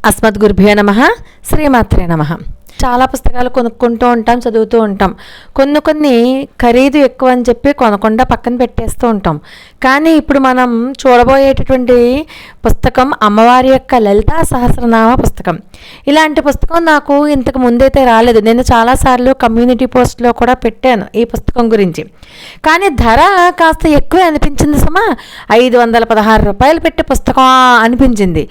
అస్మద్గురుభ్యో నమః. శ్రీమాత్రే నమః. చాలా పుస్తకాలు కొనుక్కుంటూ ఉంటాం, చదువుతూ ఉంటాం. కొన్ని ఖరీదు ఎక్కువ అని చెప్పి కొనకుండా పక్కన పెట్టేస్తూ ఉంటాం. కానీ ఇప్పుడు మనం చూడబోయేటటువంటి పుస్తకం అమ్మవారి యొక్క లలితా సహస్రనామ పుస్తకం. ఇలాంటి పుస్తకం నాకు ఇంతకు ముందైతే రాలేదు. నేను చాలాసార్లు కమ్యూనిటీ పోస్ట్లో కూడా పెట్టాను ఈ పుస్తకం గురించి. కానీ ధర కాస్త ఎక్కువే అనిపించింది. 516 రూపాయలు పెట్టి పుస్తకం అనిపించింది.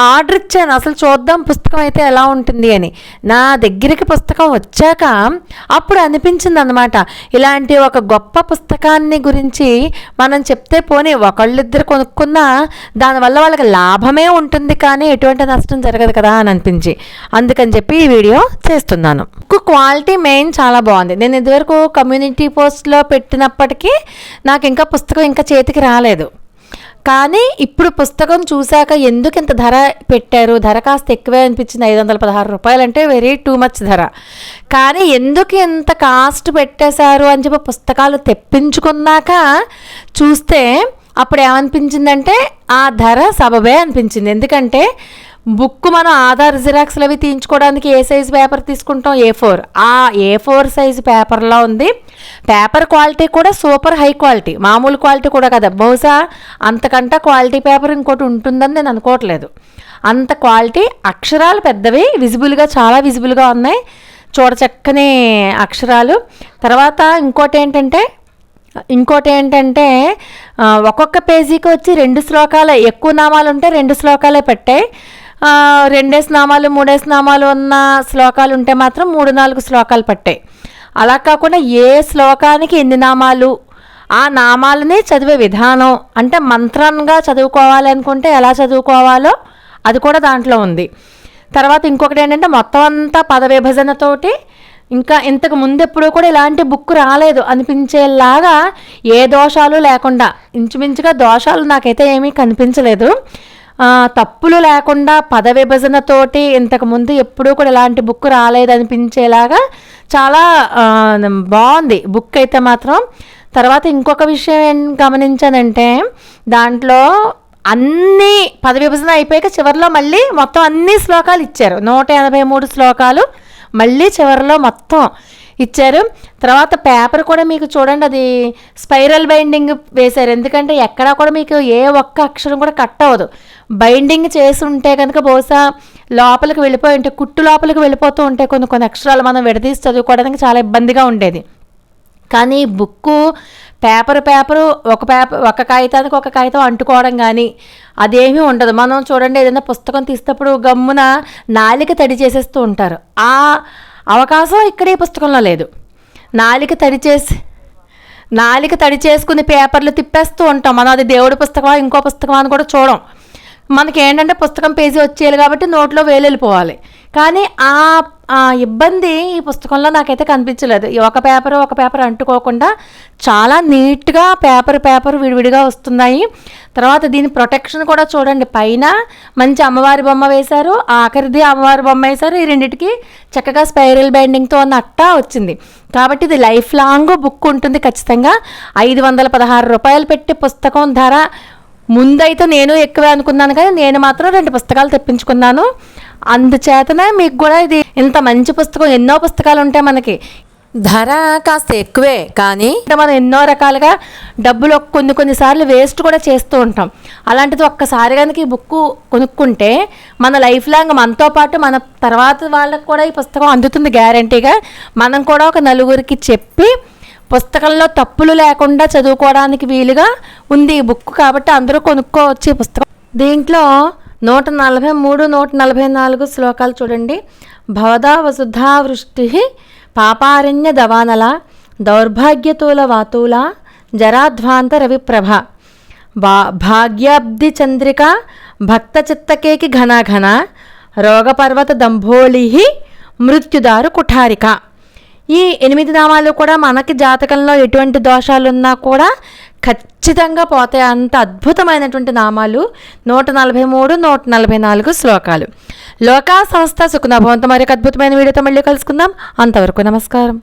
ఆర్డర్ ఇచ్చాను, అసలు చూద్దాం పుస్తకం అయితే ఎలా ఉంటుంది అని. నా దగ్గరికి పుస్తకం వచ్చాక అప్పుడు అనిపించింది అన్నమాట, ఇలాంటి ఒక గొప్ప పుస్తకాన్ని గురించి మనం చెప్తే పోనీ ఒకళ్ళిద్దరు కొనుక్కున్నా దానివల్ల వాళ్ళకి లాభమే ఉంటుంది, కానీ ఎటువంటి నష్టం జరగదు కదా అని అనిపించి అందుకని చెప్పి ఈ వీడియో చేస్తున్నాను. క్వాలిటీ మెయిన్ చాలా బాగుంది. నేను ఇదివరకు కమ్యూనిటీ పోస్ట్లో పెట్టినప్పటికీ నాకు ఇంకా పుస్తకం ఇంకా చేతికి రాలేదు. కానీ ఇప్పుడు పుస్తకం చూశాక ఎందుకు ఇంత ధర పెట్టారు, ధర కాస్త ఎక్కువే అనిపించింది. 516 రూపాయలు అంటే వెరీ టూ మచ్ ధర. కానీ ఎందుకు ఇంత కాస్ట్ పెట్టేశారు అని చెప్పి పుస్తకాలు తెప్పించుకున్నాక చూస్తే అప్పుడు ఏమనిపించిందంటే ఆ ధర సబబే అనిపించింది. ఎందుకంటే బుక్ మనం ఆధార్ జిరాక్స్లు అవి తీయించుకోవడానికి ఏ సైజు పేపర్ తీసుకుంటాం, A4. ఆ A4 సైజు పేపర్లో ఉంది. పేపర్ క్వాలిటీ కూడా సూపర్ హై క్వాలిటీ, మామూలు క్వాలిటీ కూడా కదా. బహుశా అంతకంటే క్వాలిటీ పేపర్ ఇంకోటి ఉంటుందని నేను అనుకోవట్లేదు. అంత క్వాలిటీ. అక్షరాలు పెద్దవి, విజిబుల్గా చాలా విజిబుల్గా ఉన్నాయి, చూడచక్కని అక్షరాలు. తర్వాత ఇంకోటి ఏంటంటే ఒక్కొక్క పేజీకి వచ్చి 2 శ్లోకాలే, ఎక్కువ నామాలు ఉంటే 2 శ్లోకాలే పెట్టాయి. 2 నామాలు 3 నామాలు ఉన్న శ్లోకాలు ఉంటే మాత్రం 3-4 శ్లోకాలు పట్టాయి. అలా కాకుండా ఏ శ్లోకానికి ఎన్ని నామాలు, ఆ నామాలని చదివే విధానం, అంటే మంత్రంగా చదువుకోవాలి అనుకుంటే ఎలా చదువుకోవాలో అది కూడా దాంట్లో ఉంది. తర్వాత ఇంకొకటి ఏంటంటే మొత్తం అంతా పద విభజనతోటి, ఇంకా ఇంతకు ముందు ఎప్పుడూ కూడా ఇలాంటి బుక్ రాలేదు అనిపించేలాగా ఏ దోషాలు లేకుండా, ఇంచుమించుగా దోషాలు నాకైతే ఏమీ కనిపించలేదు. తప్పులు లేకుండా పద విభజనతోటి ఇంతకుముందు ఎప్పుడూ కూడా ఇలాంటి బుక్ రాలేదనిపించేలాగా చాలా బాగుంది బుక్ అయితే మాత్రం. తర్వాత ఇంకొక విషయం ఏం గమనించానంటే దాంట్లో అన్ని పద విభజన అయిపోయాక చివరిలో మళ్ళీ మొత్తం అన్ని శ్లోకాలు ఇచ్చారు. 183 శ్లోకాలు మళ్ళీ చివరిలో మొత్తం ఇచ్చారు. తర్వాత పేపర్ కూడా మీకు చూడండి, అది స్పైరల్ బైండింగ్ వేశారు. ఎందుకంటే ఎక్కడా కూడా మీకు ఏ ఒక్క అక్షరం కూడా కట్ అవ్వదు. బైండింగ్ చేసి ఉంటే కనుక బహుశా లోపలికి వెళ్ళిపోయి ఉంటే, కుట్టు లోపలికి వెళ్ళిపోతూ ఉంటే కొన్ని అక్షరాలు మనం విడదీసి చదువుకోవడానికి చాలా ఇబ్బందిగా ఉండేది. కానీ బుక్కు పేపరు ఒక కాగితానికి ఒక కాగితం అంటుకోవడం కానీ అదేమీ ఉండదు. మనం చూడండి, ఏదైనా పుస్తకం తీసేటప్పుడు గమ్మున నాలిక తడి చేసేస్తూ ఉంటారు. ఆ అవకాశం ఇక్కడ ఈ పుస్తకంలో లేదు. నాలిక తడి చేసుకుని పేపర్లు తిప్పేస్తూ ఉంటాం మనం. అది దేవుడి పుస్తకమా ఇంకో పుస్తకమా అని కూడా చూడం. మనకి ఏంటంటే పుస్తకం పేజీ వచ్చేయాలి కాబట్టి నోట్లో వేలు వెళ్ళిపోవాలి. కానీ ఆ ఇబ్బంది ఈ పుస్తకంలో నాకైతే కనిపించలేదు. ఒక పేపర్ అంటుకోకుండా చాలా నీట్గా పేపర్ విడివిడిగా వస్తున్నాయి. తర్వాత దీని ప్రొటెక్షన్ కూడా చూడండి, పైన మంచి అమ్మవారి బొమ్మ వేశారు, ఆఖరిది అమ్మవారి బొమ్మ వేశారు. ఈ రెండింటికి చక్కగా స్పైరల్ బైండింగ్తో ఉన్న అట్టా వచ్చింది. కాబట్టి ఇది లైఫ్ లాంగ్ బుక్ ఉంటుంది ఖచ్చితంగా. 516 రూపాయలు పెట్టి పుస్తకం ధర ముందైతే నేను ఎక్కువే అనుకున్నాను, కానీ నేను మాత్రం 2 పుస్తకాలు తెప్పించుకున్నాను. అందుచేతనే మీకు కూడా ఇది ఇంత మంచి పుస్తకం. ఎన్నో పుస్తకాలు ఉంటాయి మనకి, ధర కాస్త ఎక్కువే, కానీ మనం ఎన్నో రకాలుగా డబ్బులు కొన్నిసార్లు వేస్ట్ కూడా చేస్తూ ఉంటాం. అలాంటిది ఒక్కసారి కనుక ఈ బుక్ కొనుక్కుంటే మన లైఫ్ లాంగ్, మనతో పాటు మన తర్వాత వాళ్ళకి కూడా ఈ పుస్తకం అందుతుంది గ్యారంటీగా. మనం కూడా ఒక నలుగురికి చెప్పి పుస్తకంలో తప్పులు లేకుండా చదువుకోవడానికి వీలుగా ఉంది ఈ బుక్. కాబట్టి అందరూ కొనుక్కోవచ్చు ఈ పుస్తకం. దీంట్లో 143, 144 శ్లోకాలు చూడండి. భవదా వసుధా వృష్టి పాపారణ్య దవానల దౌర్భాగ్యతూల వాతూల జరాధ్వాంత రవిప్రభ భాగ్యాబ్ది చంద్రిక భక్త చిత్తకేకి ఘన రోగపర్వత దంభోళి మృత్యుదారు కుఠారిక. ఈ 8 నామాలు కూడా మనకి జాతకంలో ఎటువంటి దోషాలున్నా కూడా ఖచ్చితంగా పోతాయి. అంత అద్భుతమైనటువంటి నామాలు. 143, 144 శ్లోకాలు. లోకా సంస్థ సుఖనభవంతో మరొక అద్భుతమైన వీడియోతో మళ్ళీ కలుసుకుందాం. అంతవరకు నమస్కారం.